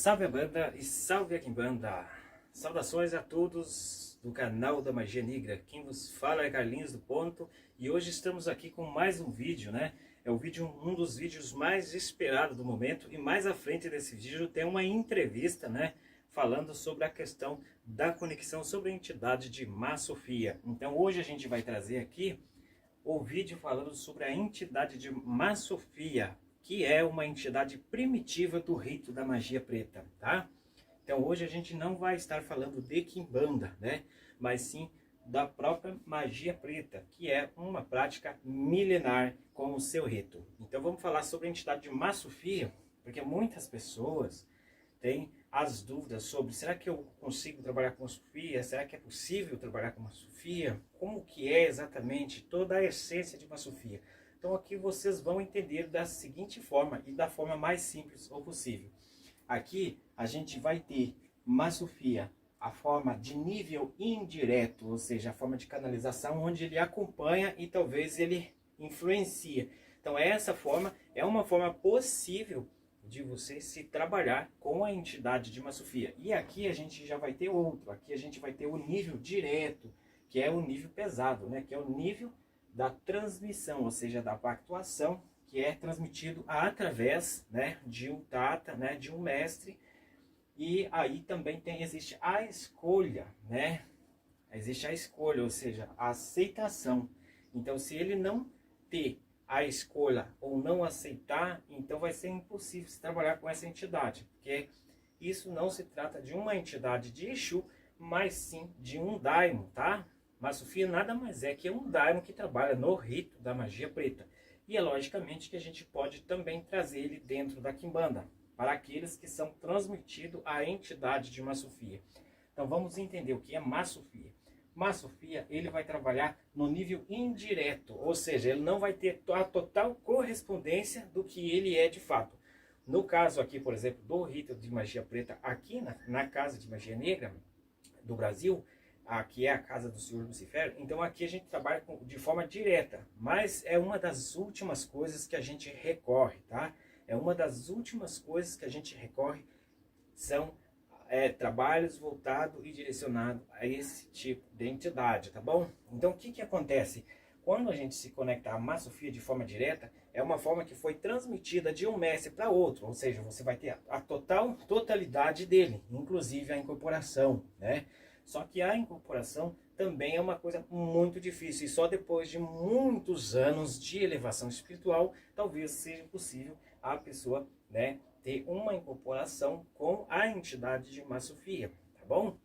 Salve a banda e salve a Quimbanda! Saudações a todos do canal da Magia Negra. Quem vos fala é Carlinhos do Ponto e hoje estamos aqui com mais um vídeo, né? É o vídeo, um dos vídeos mais esperados do momento, e mais à frente desse vídeo tem uma entrevista, né? Falando sobre a questão da conexão sobre a entidade de Má Sofia. Então hoje a gente vai trazer aqui o vídeo falando sobre a entidade de Má Sofia, que é uma entidade primitiva do rito da magia preta, tá? Então hoje a gente não vai estar falando de Quimbanda, né? Mas sim da própria magia preta, que é uma prática milenar com o seu rito. Então vamos falar sobre a entidade de Má Sofia, porque muitas pessoas têm as dúvidas sobre: será que eu consigo trabalhar com a Sofia? Será que é possível trabalhar com a Sofia? Como que é exatamente toda a essência de uma Sofia? Então aqui vocês vão entender da seguinte forma, e da forma mais simples possível. Aqui a gente vai ter Má Sofia, a forma de nível indireto, ou seja, a forma de canalização, onde ele acompanha e talvez ele influencia. Então essa forma é uma forma possível de você se trabalhar com a entidade de Má Sofia. E aqui a gente já vai ter outro, aqui a gente vai ter o nível direto, que é o nível pesado, né? Que é o nível da transmissão, ou seja, da pactuação, que é transmitido através, né, de um tata, né, de um mestre. E aí também existe a escolha, né? Existe a escolha, ou seja, a aceitação. Então se ele não ter a escolha ou não aceitar, então vai ser impossível se trabalhar com essa entidade, porque isso não se trata de uma entidade de Exu, mas sim de um daimon, tá? Má Sofia nada mais é que um daimon que trabalha no rito da magia preta. E é logicamente que a gente pode também trazer ele dentro da Quimbanda, para aqueles que são transmitidos à entidade de Má Sofia. Então vamos entender o que é Má Sofia. Má Sofia, ele vai trabalhar no nível indireto, ou seja, ele não vai ter a total correspondência do que ele é de fato. No caso aqui, por exemplo, do rito de magia preta, aqui na Casa de Magia Negra do Brasil, aqui é a casa do Senhor Lucifer, então aqui a gente trabalha de forma direta, mas é uma das últimas coisas que a gente recorre, tá? É uma das últimas coisas que a gente recorre, são trabalhos voltados e direcionados a esse tipo de entidade, tá bom? Então o que que acontece? Quando a gente se conecta a Má Sofia de forma direta, é uma forma que foi transmitida de um mestre para outro, ou seja, você vai ter a totalidade dele, inclusive a incorporação, né? Só que a incorporação também é uma coisa muito difícil, e só depois de muitos anos de elevação espiritual, talvez seja possível a pessoa, né, ter uma incorporação com a entidade de Má Sofia, tá bom?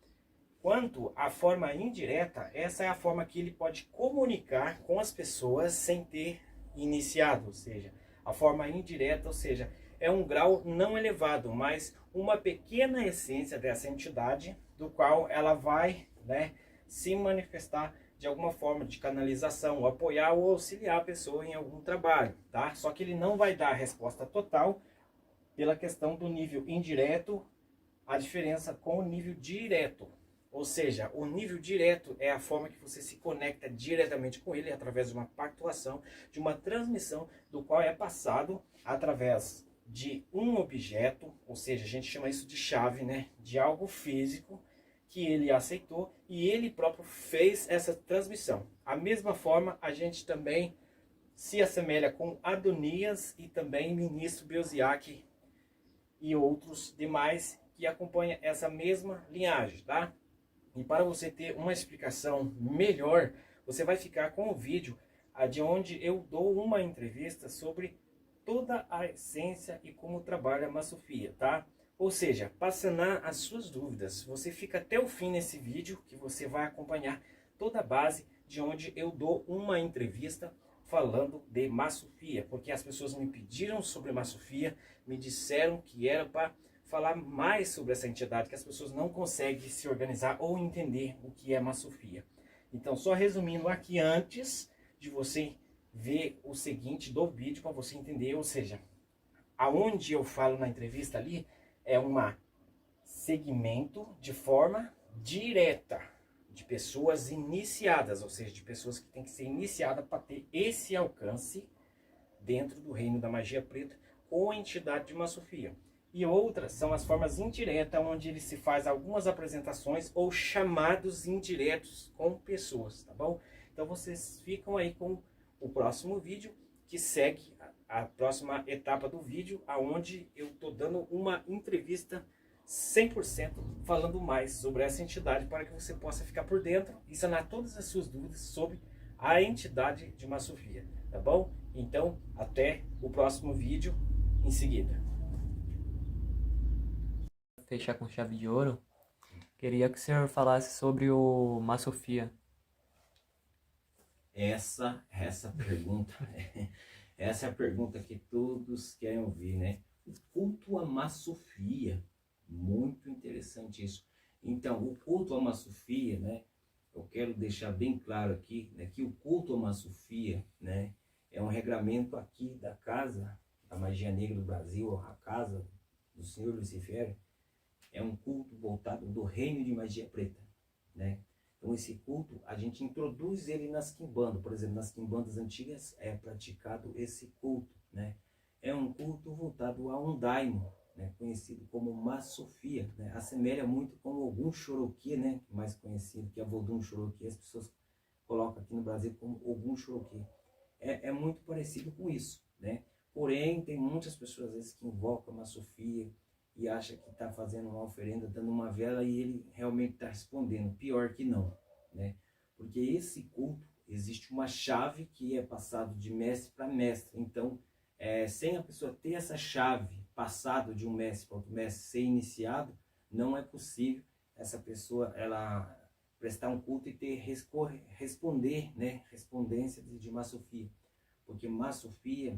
Quanto à forma indireta, essa é a forma que ele pode comunicar com as pessoas sem ter iniciado, ou seja, a forma indireta, ou seja, é um grau não elevado, mas uma pequena essência dessa entidade, do qual ela vai, né, se manifestar de alguma forma de canalização, apoiar ou auxiliar a pessoa em algum trabalho, tá? Só que ele não vai dar a resposta total pela questão do nível indireto, a diferença com o nível direto. Ou seja, o nível direto é a forma que você se conecta diretamente com ele através de uma pactuação, de uma transmissão, do qual é passado através de um objeto, ou seja, a gente chama isso de chave, né? De algo físico que ele aceitou e ele próprio fez essa transmissão. A mesma forma, a gente também se assemelha com Adonias e também ministro Belziac e outros demais que acompanham essa mesma linhagem, tá? E para você ter uma explicação melhor, você vai ficar com o vídeo de onde eu dou uma entrevista sobre toda a essência e como trabalha a Má Sofia, tá? Ou seja, para sanar as suas dúvidas, você fica até o fim nesse vídeo, que você vai acompanhar toda a base de onde eu dou uma entrevista falando de Má Sofia, porque as pessoas me pediram sobre Má Sofia, me disseram que era para falar mais sobre essa entidade, que as pessoas não conseguem se organizar ou entender o que é Má Sofia. Então, só resumindo aqui, antes de você ver o seguinte do vídeo, para você entender, ou seja, aonde eu falo na entrevista ali, é um segmento de forma direta, de pessoas iniciadas, ou seja, de pessoas que têm que ser iniciadas para ter esse alcance dentro do reino da magia preta com a entidade de Má Sofia. E outras são as formas indiretas, onde ele se faz algumas apresentações ou chamados indiretos com pessoas, tá bom? Então vocês ficam aí com o próximo vídeo, que segue a próxima etapa do vídeo, aonde eu estou dando uma entrevista 100% falando mais sobre essa entidade, para que você possa ficar por dentro e sanar todas as suas dúvidas sobre a entidade de Masofia, tá bom? Então, até o próximo vídeo em seguida. Fechar com chave de ouro, queria que o senhor falasse sobre o Masofia. Essa pergunta, essa é a pergunta que todos querem ouvir, né? O culto a Masofia, muito interessante isso. Então, o culto a Masofia, né? Eu quero deixar bem claro aqui, né, que o culto a Masofia, né, é um regramento aqui da Casa da Magia Negra do Brasil, a Casa do Senhor Lucifério. É um culto voltado do reino de magia preta, né? Então esse culto, a gente introduz ele nas quimbandas. Por exemplo, nas quimbandas antigas é praticado esse culto, né? É um culto voltado a um daimon, né? Conhecido como Masofia, né? Assemelha muito com Ogum Choroquê, né? Mais conhecido que é Vodun Choroquê. As pessoas colocam aqui no Brasil como Ogum Choroquê. É muito parecido com isso, né? Porém, tem muitas pessoas às vezes que invocam a Masofia e acha que está fazendo uma oferenda, dando uma vela, e ele realmente está respondendo. Pior que não, né? Porque esse culto, existe uma chave que é passado de mestre para mestre. Então, sem a pessoa ter essa chave passado de um mestre para outro mestre, ser iniciado, não é possível essa pessoa ela prestar um culto e ter responder, né? Respondência de Masofia. Porque Masofia,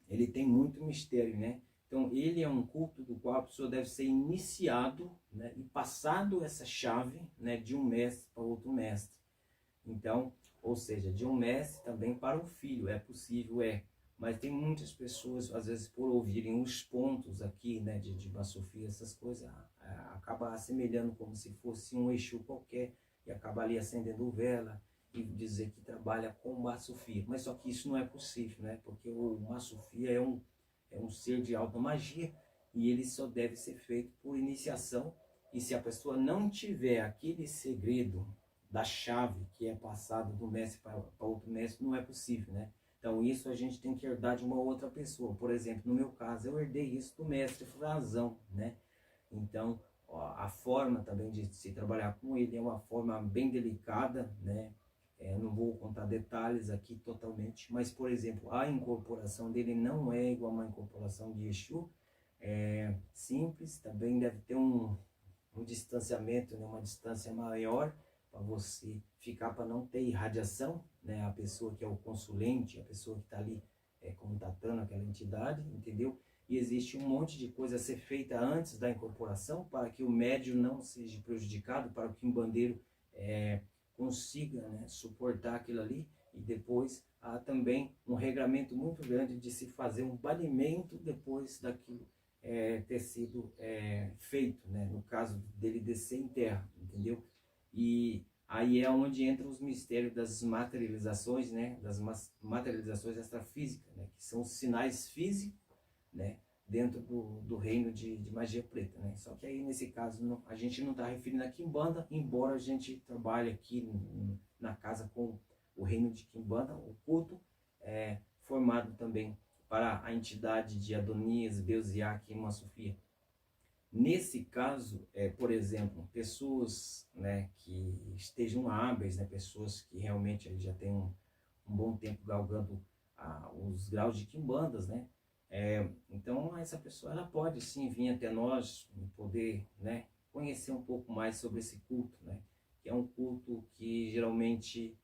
ele tem muito mistério, né? Então, ele é um culto do qual a pessoa deve ser iniciado, né, e passado essa chave, né, de um mestre para outro mestre. Então, ou seja, de um mestre também para um filho, é possível, Mas tem muitas pessoas, às vezes, por ouvirem os pontos aqui, né, de Masofia, essas coisas, acaba assemelhando como se fosse um Exu qualquer, e acaba ali acendendo vela e dizer que trabalha com Masofia. Mas só que isso não é possível, né? Porque o Masofia é um ser de alta magia e ele só deve ser feito por iniciação. E se a pessoa não tiver aquele segredo da chave que é passado do mestre para outro mestre, não é possível, né? Então isso a gente tem que herdar de uma outra pessoa. Por exemplo, no meu caso, eu herdei isso do mestre Frazão, né? Então, a forma também de se trabalhar com ele é uma forma bem delicada, né? Não vou contar detalhes aqui totalmente, mas, por exemplo, a incorporação dele não é igual a uma incorporação de Exu, é simples, também deve ter um distanciamento, né? Uma distância maior para você ficar, para não ter irradiação, né? A pessoa que é o consulente, a pessoa que está ali contatando aquela entidade, entendeu? E existe um monte de coisa a ser feita antes da incorporação para que o médium não seja prejudicado, para que o quimbandeiro consiga, né, suportar aquilo ali. E depois há também um regramento muito grande de se fazer um banimento depois daquilo ter sido feito, né, no caso dele descer em terra, entendeu? E aí é onde entram os mistérios das materializações, né, das materializações extrafísicas, né, que são os sinais físicos, né, dentro do reino de magia preta, né? Só que aí nesse caso a gente não está referindo a Quimbanda, embora a gente trabalhe aqui na casa com o reino de Quimbanda, o culto formado também para a entidade de Adonias, Beuziac e Masofia. Nesse caso, por exemplo, pessoas, né, que estejam hábeis, né, pessoas que realmente já têm um bom tempo galgando os graus de quimbandas, né? Então essa pessoa ela pode sim vir até nós e poder, né, conhecer um pouco mais sobre esse culto, né? Que é um culto que geralmente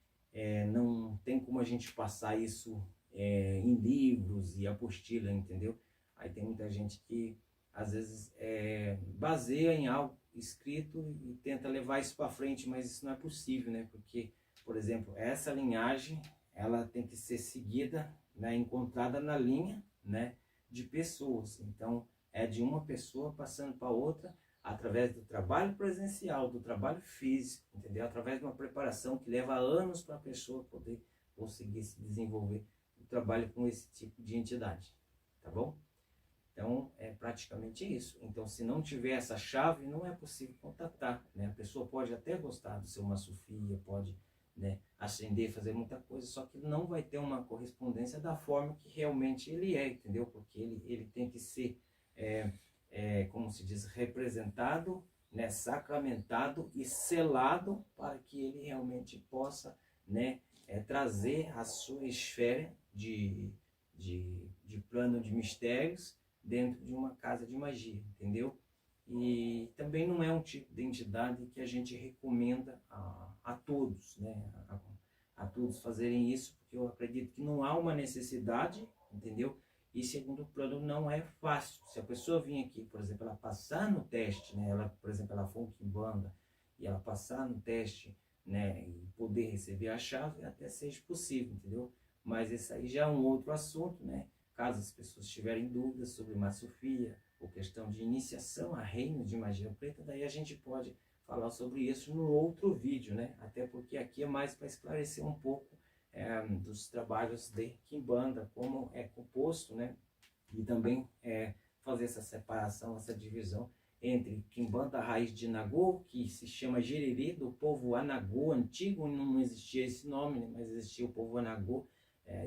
não tem como a gente passar isso em livros e apostila, entendeu? Aí tem muita gente que às vezes baseia em algo escrito e tenta levar isso para frente, mas isso não é possível, né? Porque, por exemplo, essa linhagem ela tem que ser seguida, né, encontrada na linha, né, de pessoas. Então, é de uma pessoa passando para outra, através do trabalho presencial, do trabalho físico, entendeu? Através de uma preparação que leva anos para a pessoa poder conseguir se desenvolver o trabalho com esse tipo de entidade, tá bom? Então, é praticamente isso. Então, se não tiver essa chave, não é possível contatar, né? A pessoa pode até gostar do seu Masufia, pode, né, ascender, fazer muita coisa, só que não vai ter uma correspondência da forma que realmente ele é, entendeu? Porque ele tem que ser, como se diz, representado, né, sacramentado e selado para que ele realmente possa, né, trazer a sua esfera de plano de mistérios dentro de uma casa de magia, entendeu? E também não é um tipo de entidade que a gente recomenda a todos, né? A todos fazerem isso, porque eu acredito que não há uma necessidade, entendeu? E segundo plano, não é fácil. Se a pessoa vir aqui, por exemplo, ela passar no teste, né? Ela, por exemplo, ela for um quimbanda e ela passar no teste, né? E poder receber a chave, até seja possível, entendeu? Mas esse aí já é um outro assunto, né? Caso as pessoas tiverem dúvidas sobre Masufia ou questão de iniciação a reino de magia preta, daí a gente pode falar sobre isso no outro vídeo, né? Até porque aqui é mais para esclarecer um pouco dos trabalhos de Quimbanda, como é composto, né? E também fazer essa separação, essa divisão entre Quimbanda raiz de Nagô, que se chama Jererê, do povo Anagô antigo, não existia esse nome, né? Mas existia o povo Anagô,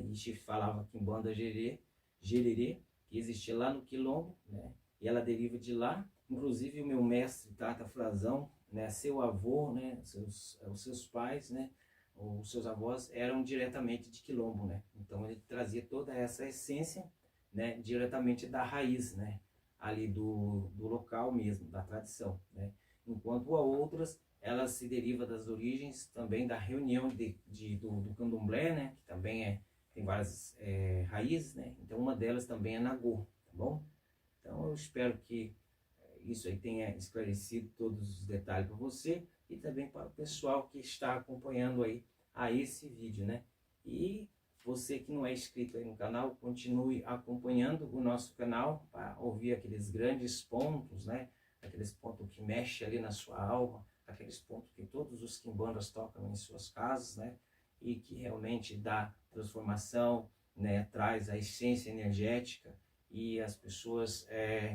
e se falava Quimbanda Jererê, que existia lá no Quilombo, né? E ela deriva de lá. Inclusive o meu mestre Tata Frazão, né, seu avô, né, os seus pais, né, os seus avós eram diretamente de Quilombo, né? Então ele trazia toda essa essência, né, diretamente da raiz, né, ali do local mesmo, da tradição, né? Enquanto a outras, elas se derivam das origens também da reunião do candomblé, né, que também tem várias raízes, né? Então uma delas também é Nagô, tá bom? Então eu espero que isso aí tenha esclarecido todos os detalhes para você e também para o pessoal que está acompanhando aí a esse vídeo, né? E você que não é inscrito aí no canal, continue acompanhando o nosso canal para ouvir aqueles grandes pontos, né? Aqueles pontos que mexem ali na sua alma, aqueles pontos que todos os quimbandas tocam em suas casas, né? E que realmente dá transformação, né? Traz a essência energética e as pessoas,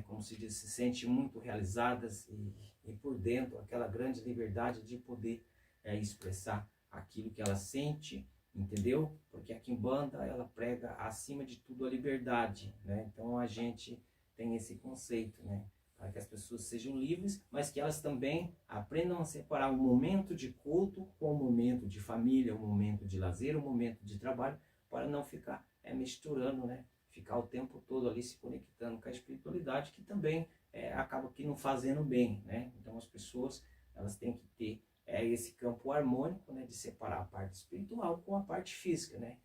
como se diz, se sentem muito realizadas e por dentro aquela grande liberdade de poder expressar aquilo que ela sente, entendeu? Porque a Quimbanda, ela prega acima de tudo a liberdade, né? Então a gente tem esse conceito, né? Para que as pessoas sejam livres, mas que elas também aprendam a separar o momento de culto com o momento de família, o momento de lazer, o momento de trabalho, para não ficar misturando, né? Ficar o tempo todo ali se conectando com a espiritualidade, que também acaba que não fazendo bem, né? Então as pessoas, elas têm que ter esse campo harmônico, né, de separar a parte espiritual com a parte física, né?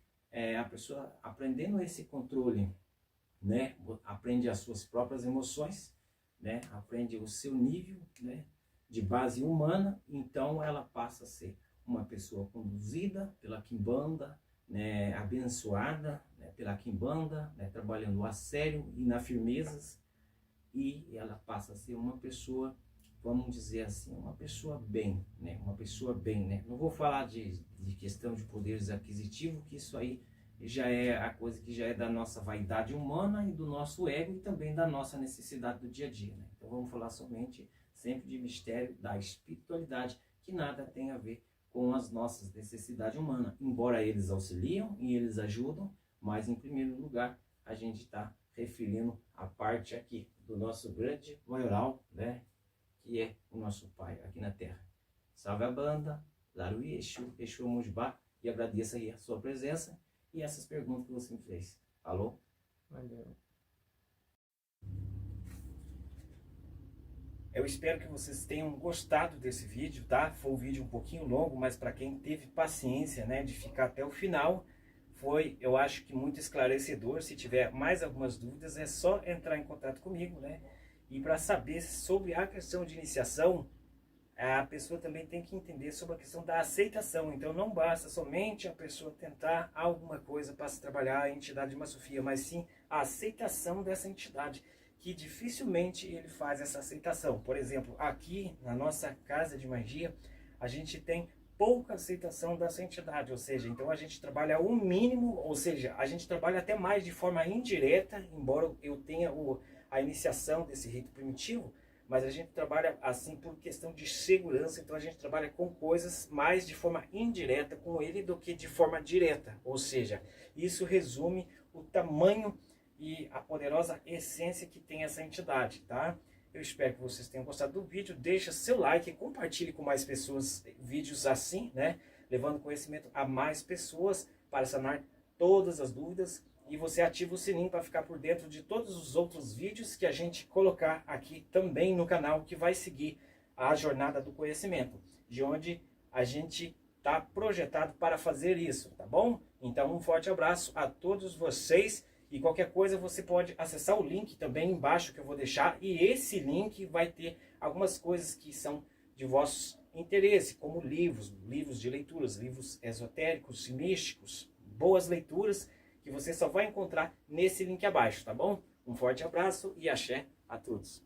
A pessoa aprendendo esse controle, né, aprende as suas próprias emoções, né, aprende o seu nível, né, de base humana, então ela passa a ser uma pessoa conduzida pela Quimbanda, né, abençoada, né, pela Quimbanda, né, trabalhando a sério e na firmezas, e ela passa a ser uma pessoa, vamos dizer assim, uma pessoa bem, né, uma pessoa bem, né. Não vou falar de questão de poderes aquisitivos, que isso aí já é a coisa que já é da nossa vaidade humana e do nosso ego e também da nossa necessidade do dia a dia, né? Então vamos falar somente sempre de mistério da espiritualidade, que nada tem a ver com as nossas necessidades humanas, embora eles auxiliam e eles ajudam, mas em primeiro lugar a gente está referindo a parte aqui do nosso grande maioral, né, que é o nosso Pai aqui na Terra. Salve a banda, Laruí, Exu Mujibá, e agradeço aí a sua presença e essas perguntas que você me fez. Alô? Valeu. Eu espero que vocês tenham gostado desse vídeo, tá? Foi um vídeo um pouquinho longo, mas para quem teve paciência, né, de ficar até o final, foi, eu acho que muito esclarecedor. Se tiver mais algumas dúvidas, é só entrar em contato comigo, né? E para saber sobre a questão de iniciação, a pessoa também tem que entender sobre a questão da aceitação. Então não basta somente a pessoa tentar alguma coisa para se trabalhar a entidade de Masufia, mas sim a aceitação dessa entidade, que dificilmente ele faz essa aceitação. Por exemplo, aqui na nossa casa de magia, a gente tem pouca aceitação dessa entidade, ou seja, então a gente trabalha o mínimo, ou seja, a gente trabalha até mais de forma indireta, embora eu tenha a iniciação desse rito primitivo, mas a gente trabalha assim por questão de segurança, então a gente trabalha com coisas mais de forma indireta com ele do que de forma direta, ou seja, isso resume o tamanho e a poderosa essência que tem essa entidade, tá? Eu espero que vocês tenham gostado do vídeo, deixa seu like, compartilhe com mais pessoas vídeos assim, né? Levando conhecimento a mais pessoas para sanar todas as dúvidas. E você ativa o sininho para ficar por dentro de todos os outros vídeos que a gente colocar aqui também no canal, que vai seguir a jornada do conhecimento, de onde a gente está projetado para fazer isso, tá bom? Então um forte abraço a todos vocês e qualquer coisa você pode acessar o link também embaixo que eu vou deixar, e esse link vai ter algumas coisas que são de vosso interesse, como livros de leituras, livros esotéricos, místicos, boas leituras, que você só vai encontrar nesse link abaixo, tá bom? Um forte abraço e axé a todos.